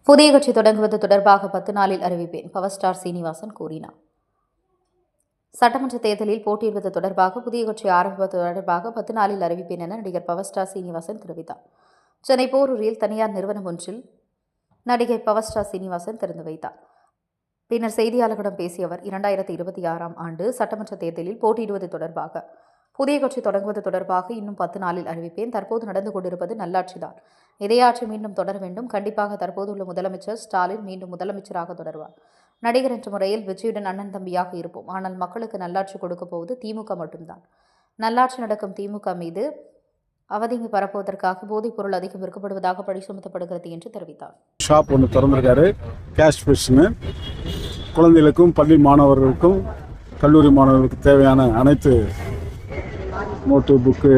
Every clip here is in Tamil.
புதிய கட்சி தொடங்குவது தொடர்பாக 10 நாளில் அறிவிப்பேன், பவர் ஸ்டார் சீனிவாசன் கூறினார். சட்டமன்ற தேர்தலில் போட்டியிடுவது தொடர்பாக புதிய கட்சி ஆரம்பிப்பது தொடர்பாக 10 நாளில் அறிவிப்பேன் என நடிகர் பவர் ஸ்டார் சீனிவாசன் தெரிவித்தார். சென்னை போரூரில் தனியார் நிறுவனம் ஒன்றில் நடிகை பவர் ஸ்டார் சீனிவாசன் திறந்து வைத்தார். பின்னர் செய்தியாளர்களிடம் பேசிய அவர், 2026ஆம் ஆண்டு சட்டமன்ற தேர்தலில் போட்டியிடுவது தொடர்பாக புதிய கட்சி தொடங்குவது தொடர்பாக இன்னும் 10 நாளில் அறிவிப்பேன். தற்போது நடந்து கொண்டிருப்பது நல்லாட்சிதான். இதே ஆட்சி மீண்டும் தொடர வேண்டும். கண்டிப்பாக தற்போதுள்ள முதலமைச்சர் ஸ்டாலின் மீண்டும் முதலமைச்சராக தொடர்வார். நடிகர் என்ற முறையில் விஜயுடன் அண்ணன் தம்பியாக இருப்போம். ஆனால் மக்களுக்கு நல்லாட்சி கொடுக்க போவது திமுக மட்டும்தான். நல்லாட்சி நடக்கும் திமுக மீது அவதிங்கு பரப்புவதற்காக போதைப் பொருள் அதிகம் விற்கப்படுவதாக பழி சுமத்தப்படுகிறது என்று தெரிவித்தார். ஷாப் ஒன்று திறந்திருக்காரு, கேஷ் ஃபிஷ்னு. குழந்தைகளுக்கும் பள்ளி மாணவர்களுக்கும் கல்லூரி மாணவர்களுக்கு தேவையான அனைத்து நோட்டு, புக்கு,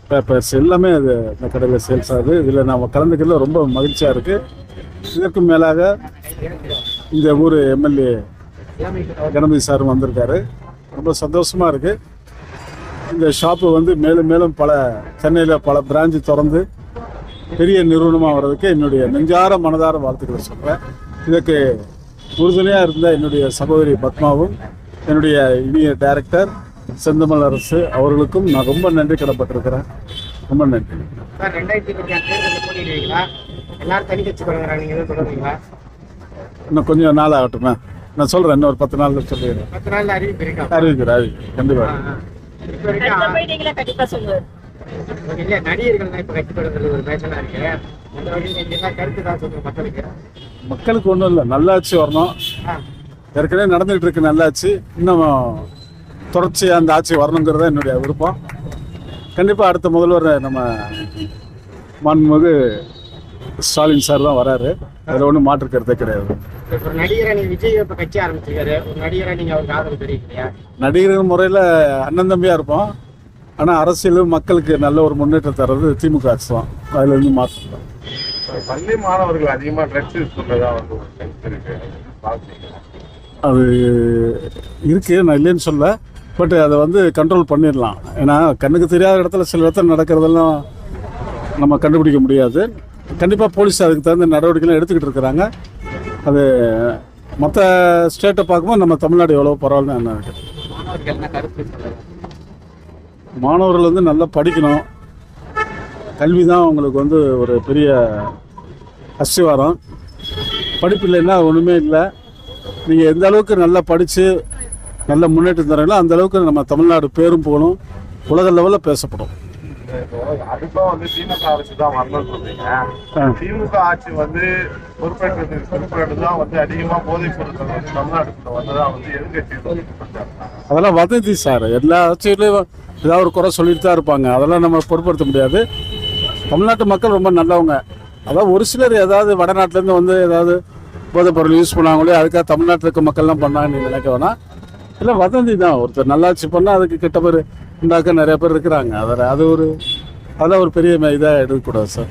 பேப்பர்ஸ் எல்லாமே அது இந்த கடையில் சேல்ஸ் ஆகுது. இதில் நாம் கலந்துக்கிறதுல ரொம்ப மகிழ்ச்சியாக இருக்குது. இதற்கும் மேலாக இந்த ஊர் எம்எல்ஏ கணபதி சாரும் வந்திருக்காரு. ரொம்ப சந்தோஷமாக இருக்குது. இந்த ஷாப்பு வந்து மேலும் மேலும் சென்னையில் பல பிரான்ச்சு திறந்து பெரிய நிறுவனமாக வர்றதுக்கு என்னுடைய நெஞ்சார மனதார வாழ்த்துக்களை சொல்கிறேன். இதற்கு உறுதுணையாக இருந்த என்னுடைய சகோதரி பத்மாவும் என்னுடைய இனிய டைரக்டர் செந்தமல் அரசு அவர்களுக்கும் நான் ரொம்ப நன்றி கடப்பட்டிருக்கிறேன். ரொம்ப நன்றி. இன்னும் கொஞ்சம் நாள் ஆகட்டுமே, நான் சொல்கிறேன். இன்னும் ஒரு 10 நாள் சொல்லிடுறேன். அறிவிக்கிறேன் கண்டிப்பாக. மக்களுக்கு ஒன்றும் இல்லை, நல்லாட்சி வரணும். ஏற்கனவே நடந்துகிட்டு இருக்கு நல்லாட்சி, இன்னும் தொடர்ச்சியாக அந்த ஆட்சி வரணுங்கிறத என்னுடைய விருப்பம். கண்டிப்பாக அடுத்த முதல்வர் நம்ம மாண்புமிகு ஸ்டாலின் சார் தான் வராரு. அதில் ஒன்றும் மாற்று கருத்தே கிடையாது. நடிகர் முறையில் அண்ணன் தம்பியாக இருப்போம். ஆனால் அரசியல் மக்களுக்கு நல்ல ஒரு முன்னேற்றம் தர்றது திமுக ஆட்சி தான். அதில் இருந்து மாற்றம். பள்ளி மாணவர்கள் அதிகமாக ட்ரக்ஸ் யூஸ் பண்ணுறதா அது இருக்குது, நான் இல்லைன்னு சொல்ல. பட் அதை வந்து கண்ட்ரோல் பண்ணிடலாம். ஏன்னா கண்ணுக்கு தெரியாத இடத்துல சில இடத்துல நடக்கிறதெல்லாம் நம்ம கண்டுபிடிக்க முடியாது. கண்டிப்பாக போலீஸ் அதுக்கு தகுந்த நடவடிக்கைலாம் எடுத்துக்கிட்டு இருக்கிறாங்க. அது மற்ற ஸ்டேட்டை பார்க்கும்போது நம்ம தமிழ்நாடு எவ்வளோ பரவாயில்ல என்ன இருக்குது. மாணவர்கள் வந்து நல்லா படிக்கணும். கல்வி தான் அவங்களுக்கு வந்து ஒரு பெரிய அஸ்திவாரம். படிப்பு இல்லைன்னா ஒன்றுமே இல்லை. நீங்கள் எந்த அளவுக்கு நல்லா படித்து நல்ல முன்னேற்றம் தரீங்களோ அந்த அளவுக்கு நம்ம தமிழ்நாடு பேரும் போகணும், உலக லெவலில் பேசப்படும். அதுக்கும் வந்து திமுக ஆட்சி தான் வரணும்னு சொல்றீங்க. திமுக ஆட்சி வந்து பொறுப்பேற்றது தான் வந்து அதிகமாக போதைப் பொருட்கள் வந்து தமிழ்நாட்டுக்குள்ள வந்ததான் வந்து எதிர்கட்சி. அதெல்லாம் வதந்தி சார். எல்லா ஆட்சியிலையும் ஏதாவது ஒரு குறை சொல்லிட்டு தான் இருப்பாங்க. அதெல்லாம் நம்ம பொருட்படுத்த முடியாது. தமிழ்நாட்டு மக்கள் ரொம்ப நல்லவங்க. அதாவது ஒரு சிலர் ஏதாவது வடநாட்டிலேருந்து வந்து ஏதாவது போதைப் பொருள் யூஸ் பண்ணாங்களே, அதுக்காக தமிழ்நாட்டில் இருக்க மக்கள்லாம் பண்ணாங்கன்னு நினைக்க வேணாம். இல்லை, வதந்தி தான். ஒருத்தர் நல்லாட்சி பண்ணால் அதுக்கு கெட்ட பேர் உண்டாக்க நிறைய பேர் இருக்கிறாங்க. அதெல்லாம் ஒரு பெரிய இதாக எடுக்கக்கூடாது சார்.